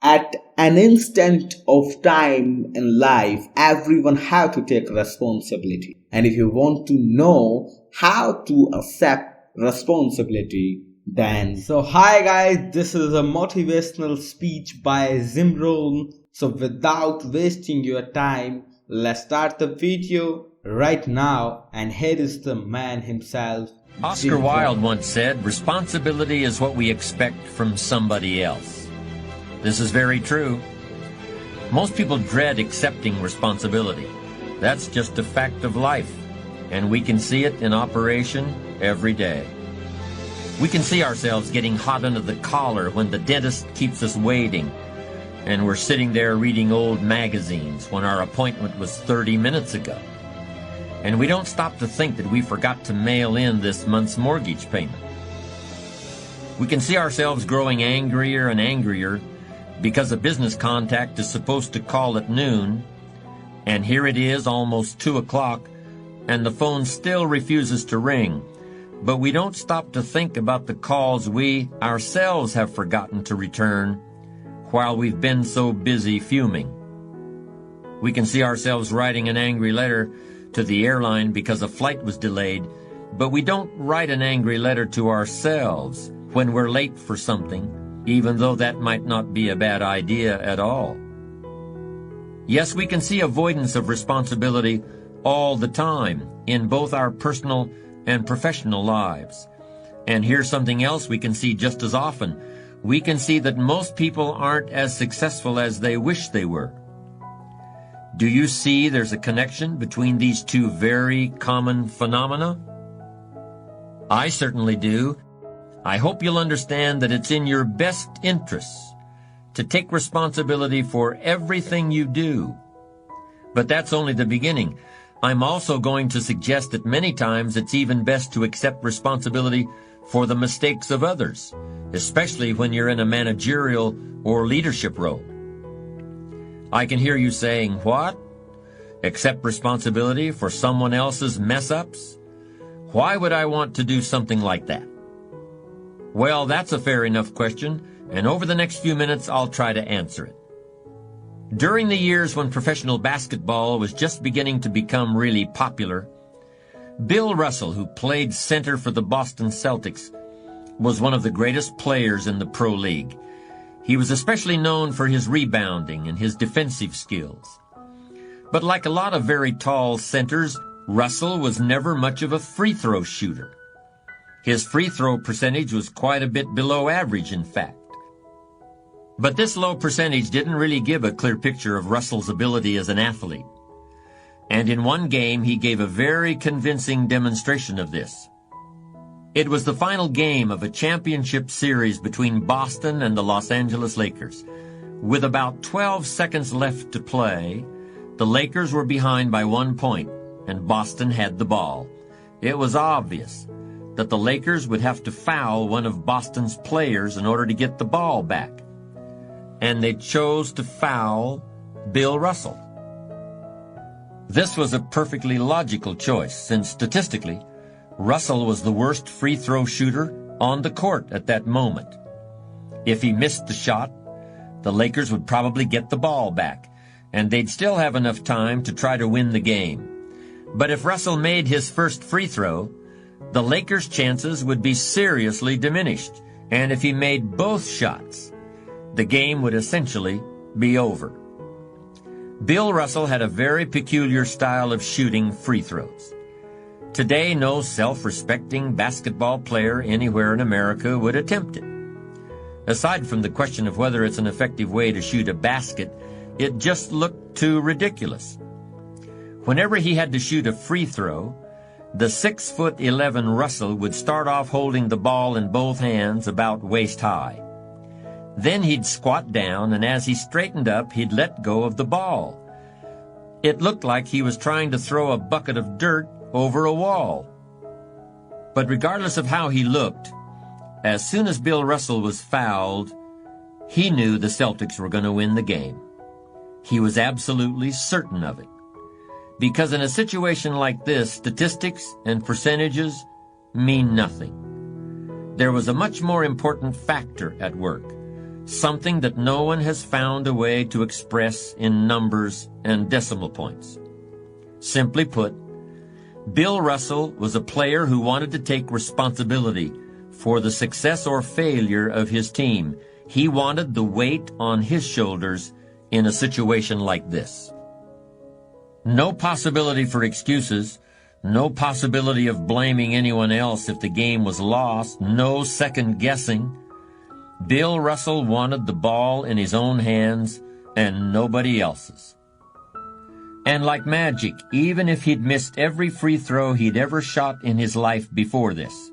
At an instant of time in life, everyone have to take responsibility. And if you want to know how to accept responsibility, then so hi guys, this is a motivational speech by Rohn. So without wasting your time, let's start the video right now. And here is the man himself. Oscar Wilde once said, "Responsibility is what we expect from somebody else." This is very true. Most people dread accepting responsibility. That's just a fact of life, and we can see it in operation every day. We can see ourselves getting hot under the collar when the dentist keeps us waiting, and we're sitting there reading old magazines when our appointment was 30 minutes ago. And we don't stop to think that we forgot to mail in this month's mortgage payment. We can see ourselves growing angrier and angrier because a business contact is supposed to call at noon, and here it is almost 2 o'clock, and the phone still refuses to ring. But we don't stop to think about the calls we ourselves have forgotten to return while we've been so busy fuming. We can see ourselves writing an angry letter to the airline because a flight was delayed, but we don't write an angry letter to ourselves when we're late for something, even though that might not be a bad idea at all. Yes, we can see avoidance of responsibility all the time in both our personal and professional lives. And here's something else we can see just as often. We can see that most people aren't as successful as they wish they were. Do you see there's a connection between these two very common phenomena? I certainly do. I hope you'll understand that it's in your best interests to take responsibility for everything you do. But that's only the beginning. I'm also going to suggest that many times it's even best to accept responsibility for the mistakes of others, especially when you're in a managerial or leadership role. I can hear you saying, "What? Accept responsibility for someone else's mess-ups? Why would I want to do something like that?" Well, that's a fair enough question, and over the next few minutes I'll try to answer it. During the years when professional basketball was just beginning to become really popular, Bill Russell, who played center for the Boston Celtics, was one of the greatest players in the pro league. He was especially known for his rebounding and his defensive skills. But like a lot of very tall centers, Russell was never much of a free throw shooter. His free throw percentage was quite a bit below average, in fact. But this low percentage didn't really give a clear picture of Russell's ability as an athlete. And in one game, he gave a very convincing demonstration of this. It was the final game of a championship series between Boston and the Los Angeles Lakers. With about 12 seconds left to play, the Lakers were behind by 1 point, and Boston had the ball. It was obvious that the Lakers would have to foul one of Boston's players in order to get the ball back. And they chose to foul Bill Russell. This was a perfectly logical choice, since statistically, Russell was the worst free throw shooter on the court at that moment. If he missed the shot, the Lakers would probably get the ball back, and they'd still have enough time to try to win the game. But if Russell made his first free throw, the Lakers' chances would be seriously diminished, and if he made both shots, the game would essentially be over. Bill Russell had a very peculiar style of shooting free throws. Today, no self-respecting basketball player anywhere in America would attempt it. Aside from the question of whether it's an effective way to shoot a basket, it just looked too ridiculous. Whenever he had to shoot a free throw, the 6'11" Russell would start off holding the ball in both hands about waist high. Then he'd squat down, and as he straightened up, he'd let go of the ball. It looked like he was trying to throw a bucket of dirt over a wall. But regardless of how he looked, as soon as Bill Russell was fouled, he knew the Celtics were going to win the game. He was absolutely certain of it. Because in a situation like this, statistics and percentages mean nothing. There was a much more important factor at work. something that no one has found a way to express in numbers and decimal points. Simply put, Bill Russell was a player who wanted to take responsibility for the success or failure of his team. He wanted the weight on his shoulders in a situation like this. No possibility for excuses, no possibility of blaming anyone else if the game was lost, no second guessing. Bill Russell wanted the ball in his own hands and nobody else's. And like magic, even if he'd missed every free throw he'd ever shot in his life before this,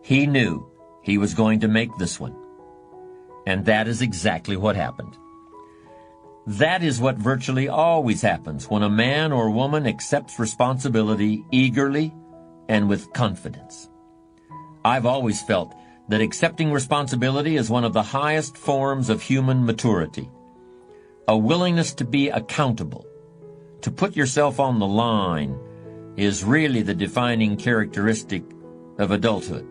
he knew he was going to make this one. And that is exactly what happened. That is what virtually always happens when a man or woman accepts responsibility eagerly and with confidence. I've always felt that accepting responsibility is one of the highest forms of human maturity. A willingness to be accountable, to put yourself on the line, is really the defining characteristic of adulthood.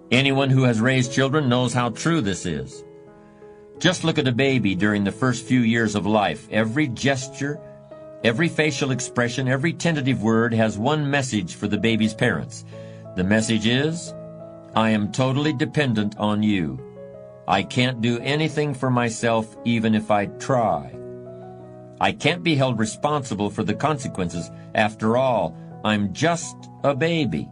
Anyone who has raised children knows how true this is. Just look at a baby during the first few years of life. Every gesture, every facial expression, every tentative word has one message for the baby's parents. The message is, I am totally dependent on you. I can't do anything for myself even if I try. I can't be held responsible for the consequences. After all, I'm just a baby.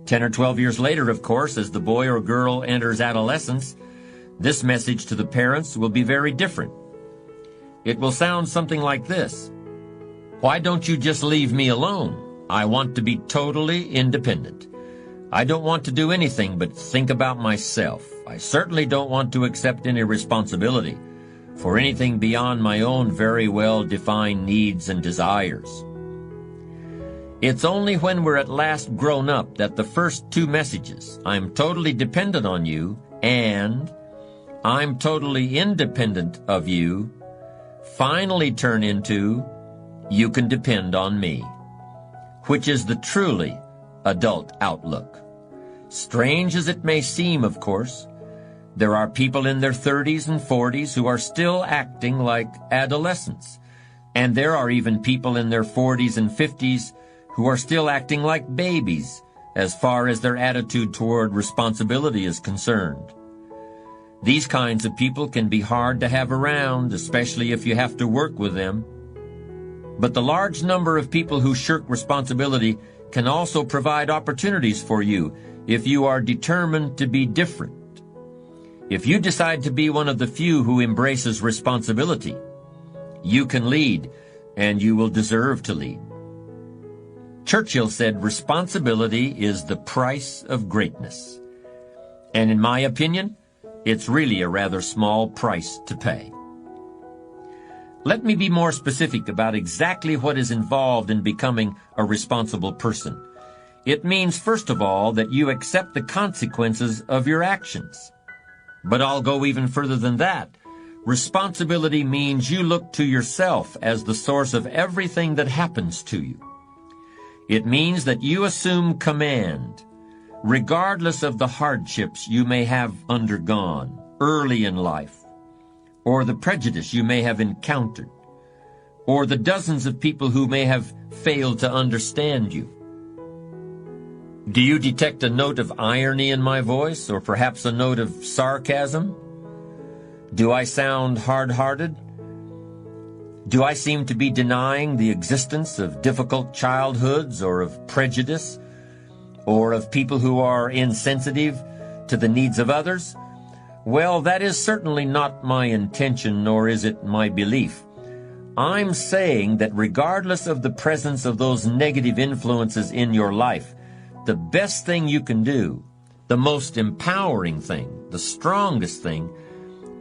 10 or 12 years later, of course, as the boy or girl enters adolescence, this message to the parents will be very different. It will sound something like this. Why don't you just leave me alone? I want to be totally independent. I don't want to do anything but think about myself. I certainly don't want to accept any responsibility for anything beyond my own very well-defined needs and desires. It's only when we're at last grown up that the first two messages, I'm totally dependent on you, and I'm totally independent of you, finally turn into, you can depend on me, which is the truly adult outlook. Strange as it may seem, of course, there are people in their 30s and 40s who are still acting like adolescents, and there are even people in their 40s and 50s who are still acting like babies as far as their attitude toward responsibility is concerned. These kinds of people can be hard to have around, especially if you have to work with them. But the large number of people who shirk responsibility can also provide opportunities for you if you are determined to be different. If you decide to be one of the few who embraces responsibility, you can lead, and you will deserve to lead. Churchill said responsibility is the price of greatness. And in my opinion, it's really a rather small price to pay. Let me be more specific about exactly what is involved in becoming a responsible person. It means, first of all, that you accept the consequences of your actions. But I'll go even further than that. Responsibility means you look to yourself as the source of everything that happens to you. It means that you assume command, regardless of the hardships you may have undergone early in life, or the prejudice you may have encountered, or the dozens of people who may have failed to understand you. Do you detect a note of irony in my voice, or perhaps a note of sarcasm? Do I sound hard-hearted? Do I seem to be denying the existence of difficult childhoods, or of prejudice, or of people who are insensitive to the needs of others? Well, that is certainly not my intention, nor is it my belief. I'm saying that regardless of the presence of those negative influences in your life, the best thing you can do, the most empowering thing, the strongest thing,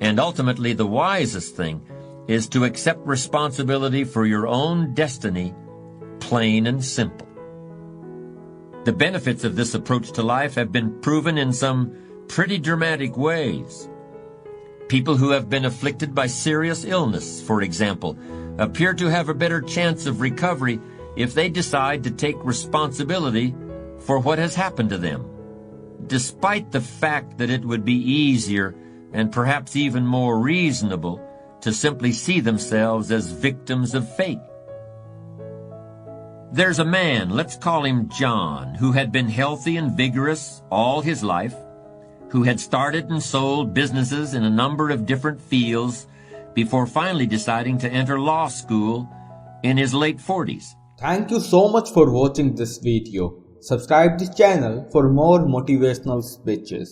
and ultimately the wisest thing, is to accept responsibility for your own destiny, plain and simple. The benefits of this approach to life have been proven in some pretty dramatic ways. People who have been afflicted by serious illness, for example, appear to have a better chance of recovery if they decide to take responsibility for what has happened to them. despite the fact that it would be easier and perhaps even more reasonable to simply see themselves as victims of fate. There's a man, let's call him John, who had been healthy and vigorous all his life, who had started and sold businesses in a number of different fields before finally deciding to enter law school in his late 40s. Thank you so much for watching this video. Subscribe this channel for more motivational speeches.